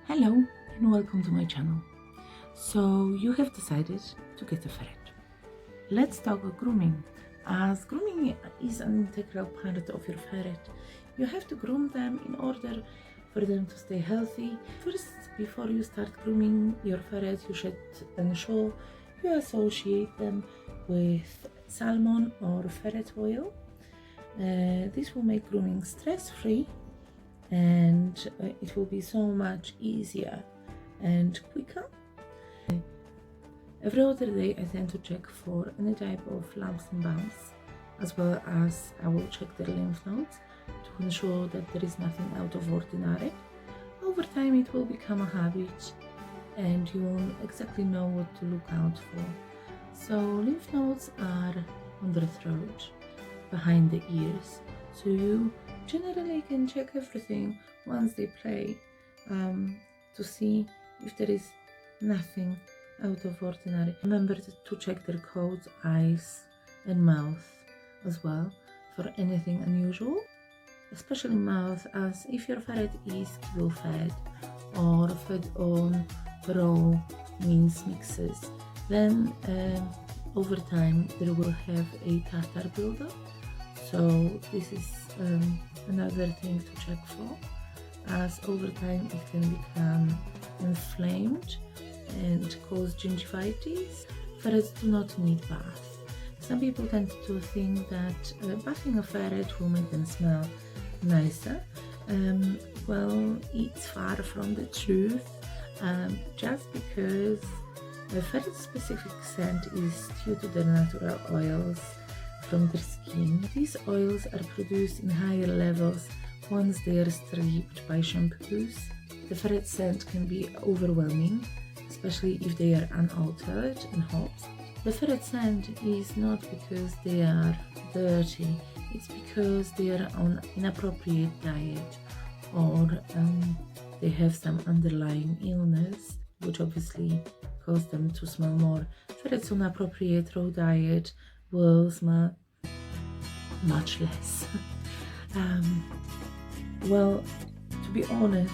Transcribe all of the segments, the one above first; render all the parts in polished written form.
Hello and welcome to my channel. So you have decided to get a ferret. Let's talk grooming. As grooming is an integral part of your ferret, you have to groom them in order for them to stay healthy. First, before you start grooming your ferret, you should ensure you associate them with salmon or ferret oil. This will make grooming stress-free, and it will be so much easier and quicker. Every other day I tend to check for any type of lumps and bumps, as well as I will check their lymph nodes to ensure that there is nothing out of ordinary. Over time it will become a habit and you will exactly know what to look out for. So lymph nodes are on the throat, behind the ears, so you generally can check everything once they play to see if there is nothing out of ordinary. Remember to check their coats, eyes and mouth as well for anything unusual, especially mouth, as if your ferret is kibble fed or fed on raw mince mixes, then over time they will have a tartar buildup. So this is another thing to check for, as over time it can become inflamed and cause gingivitis. Ferrets do not need bath. Some people tend to think that bathing a ferret will make them smell nicer. Well, it's far from the truth, just because the ferret's specific scent is due to their natural oils from their skin. These oils are produced in higher levels once they are stripped by shampoos. The ferret scent can be overwhelming, especially if they are unaltered in hobs. The ferret scent is not because they are dirty, it's because they are on inappropriate diet, or they have some underlying illness which obviously cause them to smell more. Ferrets on appropriate raw diet will smell much less. Well, to be honest,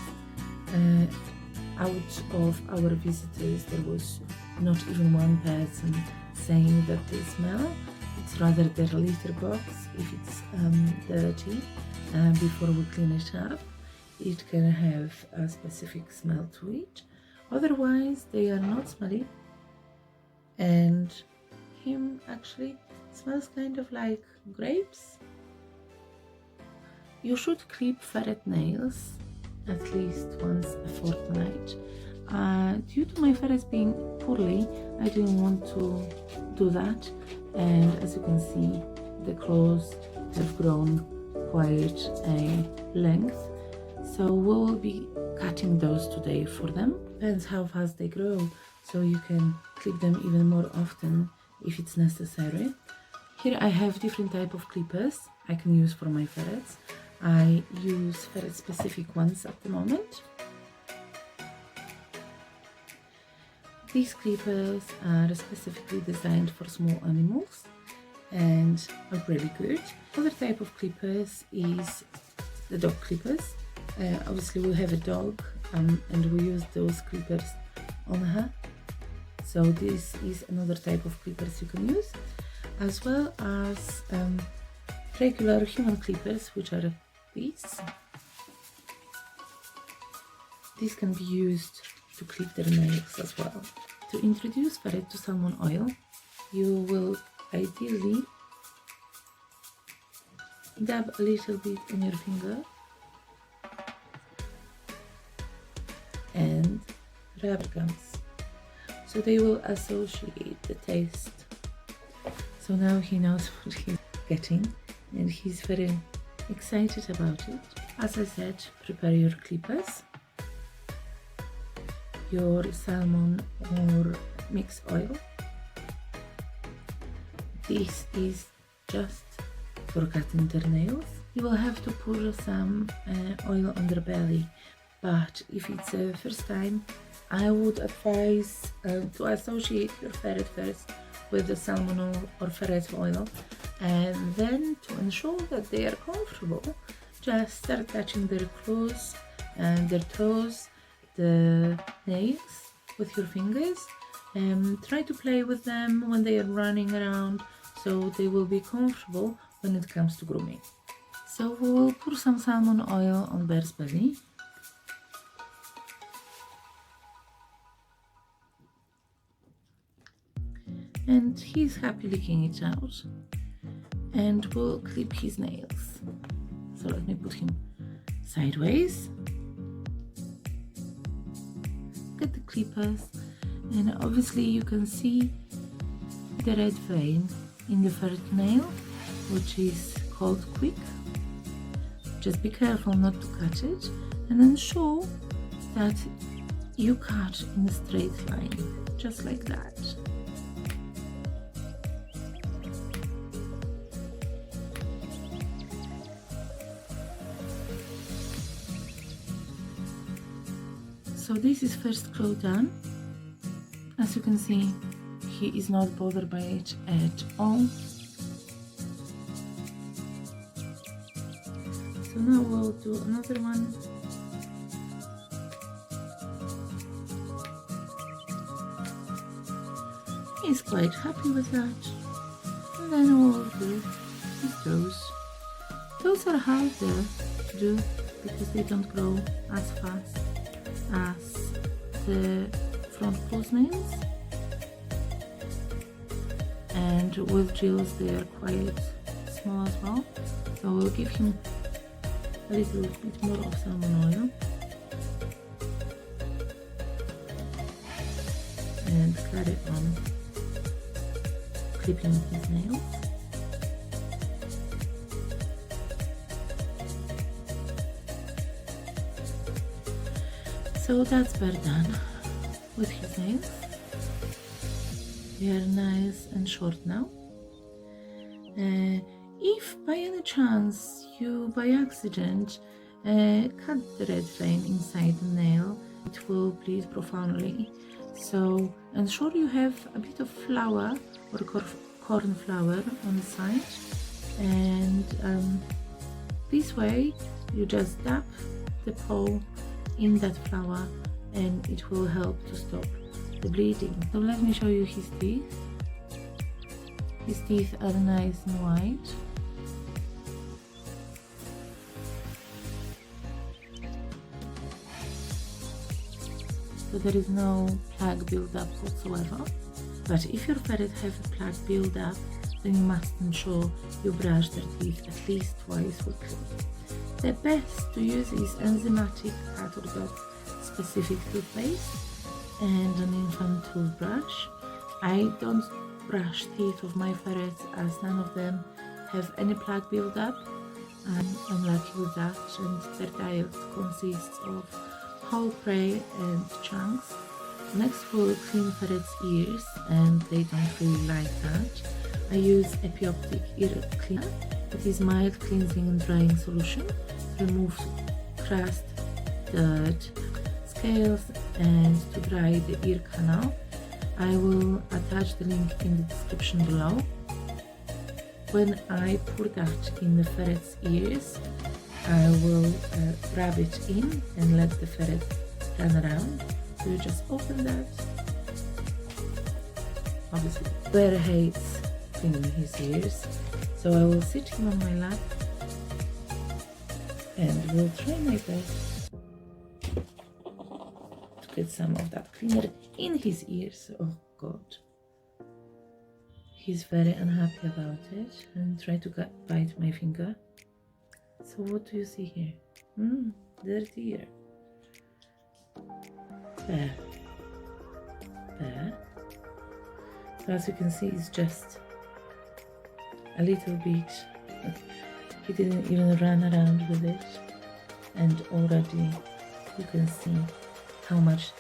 out of our visitors there was not even one person saying that they smell. It's rather their litter box. If it's dirty, before we clean it up, it can have a specific smell to it. Otherwise they are not smelly, and him actually smells kind of like grapes. You should clip ferret nails at least once a fortnight. Due to my ferrets being poorly, I didn't want to do that, and as you can see, the claws have grown quite a length, so we will be cutting those today for them. Depends how fast they grow, so you can clip them even more often if it's necessary. Here I have different type of clippers I can use for my ferrets. I use ferret specific ones at the moment. These clippers are specifically designed for small animals and are really good. Other type of clippers is the dog clippers. Obviously we have a dog and we use those clippers on her. So this is another type of clippers you can use, as well as regular human clippers, which are these. These can be used to clip their nails as well. To introduce ferret to salmon oil, you will ideally dab a little bit on your finger and rubber gums, so they will associate the taste. So now he knows what he's getting and he's very excited about it. As I said, prepare your clippers, your salmon or mixed oil. This is just for cutting their nails. You will have to pour some oil on their belly, but if it's the first time, I would advise to associate your ferret first with the salmon or ferret oil, and then to ensure that they are comfortable, just start touching their claws and their toes the nails with your fingers. Try to play with them when they are running around, so they will be comfortable when it comes to grooming. So we will pour some salmon oil on Bear's belly. And he's happy licking it out. And we'll clip his nails. So let me put him sideways. Get the clippers, and obviously you can see the red vein in the ferret nail, which is called quick. Just be careful not to cut it, and ensure that you cut in a straight line, just like that. So this is first claw done. As you can see, he is not bothered by it at all. So now we'll do another one. He's quite happy with that. And then we'll do his toes. Toes are harder to do because they don't grow as fast as the front paws nails. And with drills they are quite small as well. So we'll give him a little bit more of salmon oil and carry on clipping his nails. So that's Bear done with his nails. They are nice and short now. If by any chance you by accident cut the red vein inside the nail, it will bleed profoundly. So ensure you have a bit of flour or corn flour on the side, and this way you just dab the paw in that flour and it will help to stop the bleeding. So let me show you his teeth. His teeth are nice and white. So there is no plaque build-up whatsoever. But if your ferret have a plaque build-up, then you must ensure you brush their teeth at least twice weekly. The best to use is enzymatic cat or dog specific toothpaste and an infant toothbrush. I don't brush teeth of my ferrets as none of them have any plaque build-up. I'm lucky with that, and their diet consists of whole prey and chunks. Next we'll clean ferrets' ears, and they don't really like that. I use Epioptic ear cleaner. It is mild cleansing and drying solution. Remove crust, dirt, scales, and to dry the ear canal. I will attach the link in the description below. When I pour that in the ferret's ears, I will rub it in and let the ferret run around. So you just open that. Obviously, Bear hates cleaning his ears, so I will sit him on my lap and will try my best to get some of that cleaner in his ears. Oh God. He's very unhappy about it and try to bite my finger. So what do you see here? Dirty ear. Bear. Bear. So as you can see, it's just a little bit. He didn't even run around with it, and already you can see how much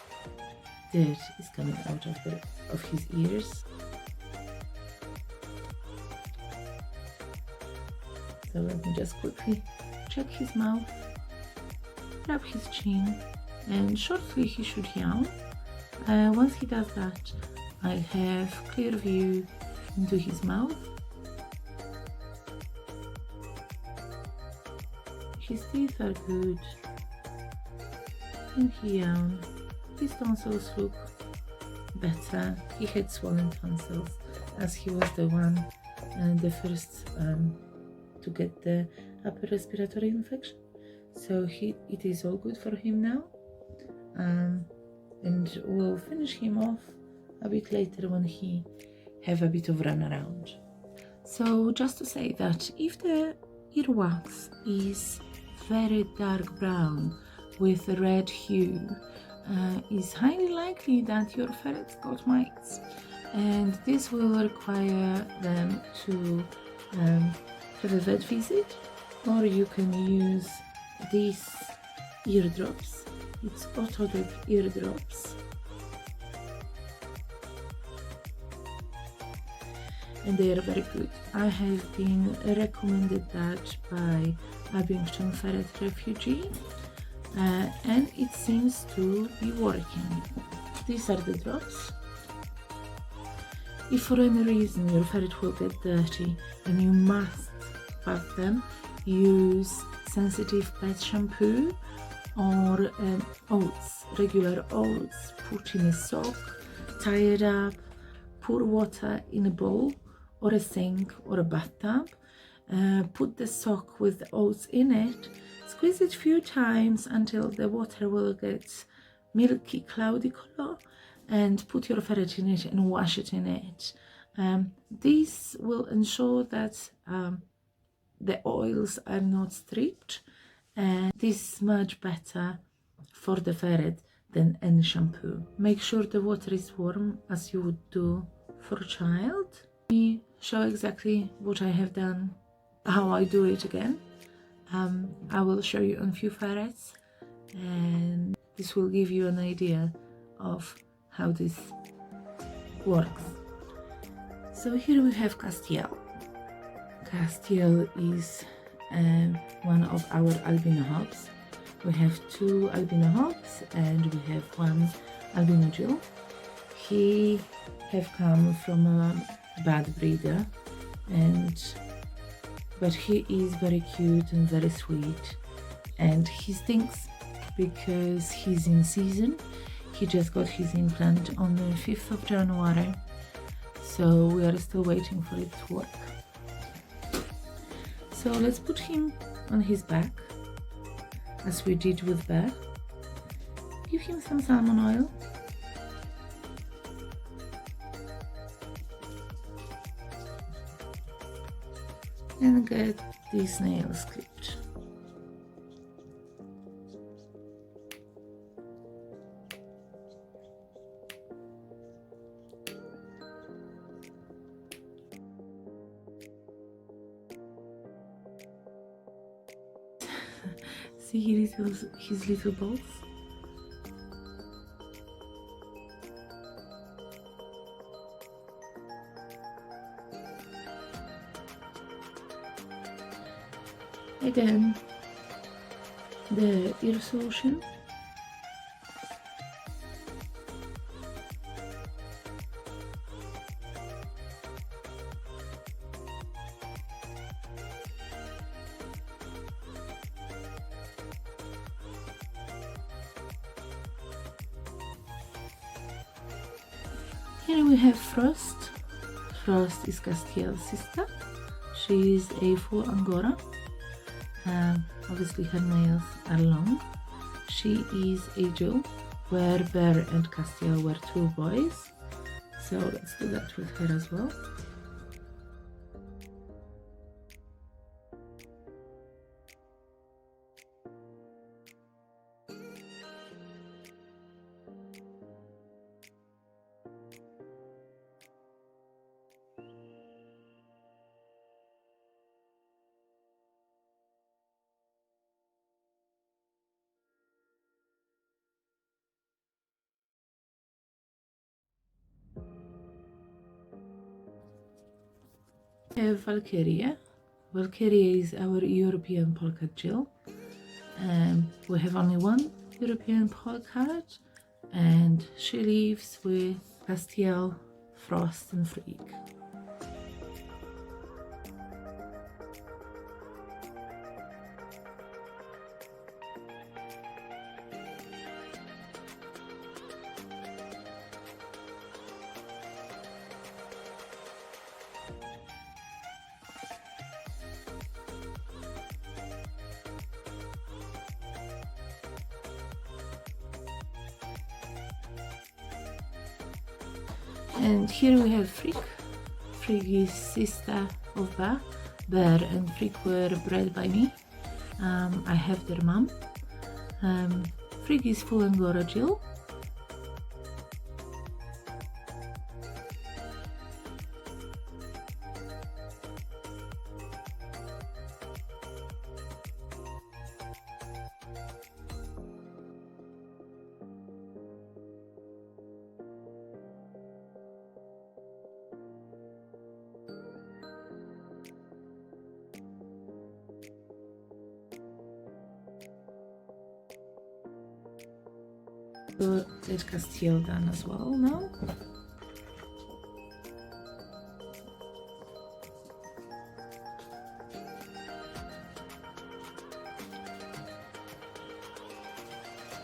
dirt is coming out of his ears. So let me just quickly check his mouth, rub his chin, and shortly he should yawn. Once he does that, I have clear view into his mouth. His teeth are good. and his tonsils look better. He had swollen tonsils as he was the one the first to get the upper respiratory infection, so it is all good for him now, and we'll finish him off a bit later when he have a bit of run around. So just to say that if the earwax is very dark brown with a red hue, it's highly likely that your ferrets got mites, and this will require them to have a vet visit, or you can use these eardrops. It's automatic eardrops, and they are very good. I have been recommended that by Abington Ferret Refugee, and it seems to be working. These are the drops. If for any reason your ferret will get dirty and you must bath them, use sensitive pet shampoo or oats, regular oats, put in a sock, tie it up, pour water in a bowl or a sink or a bathtub, put the sock with the oats in it, squeeze it a few times until the water will get milky cloudy color, and put your ferret in it and wash it in it. This will ensure that the oils are not stripped, and this is much better for the ferret than any shampoo. Make sure the water is warm as you would do for a child. Let me show exactly what I have done, how I do it again. I will show you on a few ferrets, and this will give you an idea of how this works. So here we have Castiel. Castiel is one of our albino hobs. We have 2 albino hobs and we have 1 albino Jill. He have come from a bad breeder, but he is very cute and very sweet, and he stinks because he's in season. He just got his implant on the 5th of January, so we are still waiting for it to work. So let's put him on his back as we did with Bear. Give him some salmon oil. And get these nails clipped. See his little balls? Again, the ear solution. Here we have Frost. Frost is Castiel's sister. She is a full Angora. Obviously her nails are long. She is a Jill, where Bear and Castiel were 2 boys. So let's do that with her as well. We have Valkyria. Valkyria is our European polka Jill. We have only 1 European polka, and she lives with Castiel, Frost and Freak. And here we have Frigg. Frigg is sister of Bear. Bear and Frigg were bred by me. I have their mom. Frigg is full Angora Jill. Got that Castile done as well now.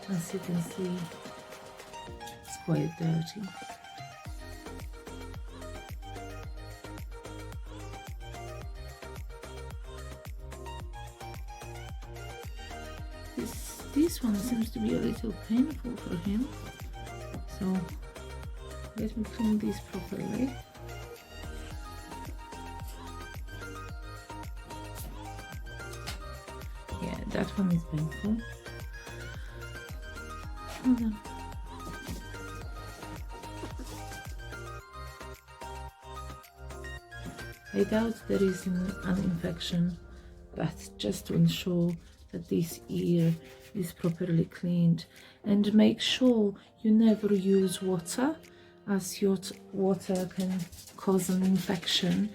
As you can see, it's quite dirty. This one seems to be a little painful for him, so let me clean this properly. Yeah, that one is painful. Hold on. I doubt there is an infection, but just to ensure that this ear is properly cleaned, and make sure you never use water, as your water can cause an infection.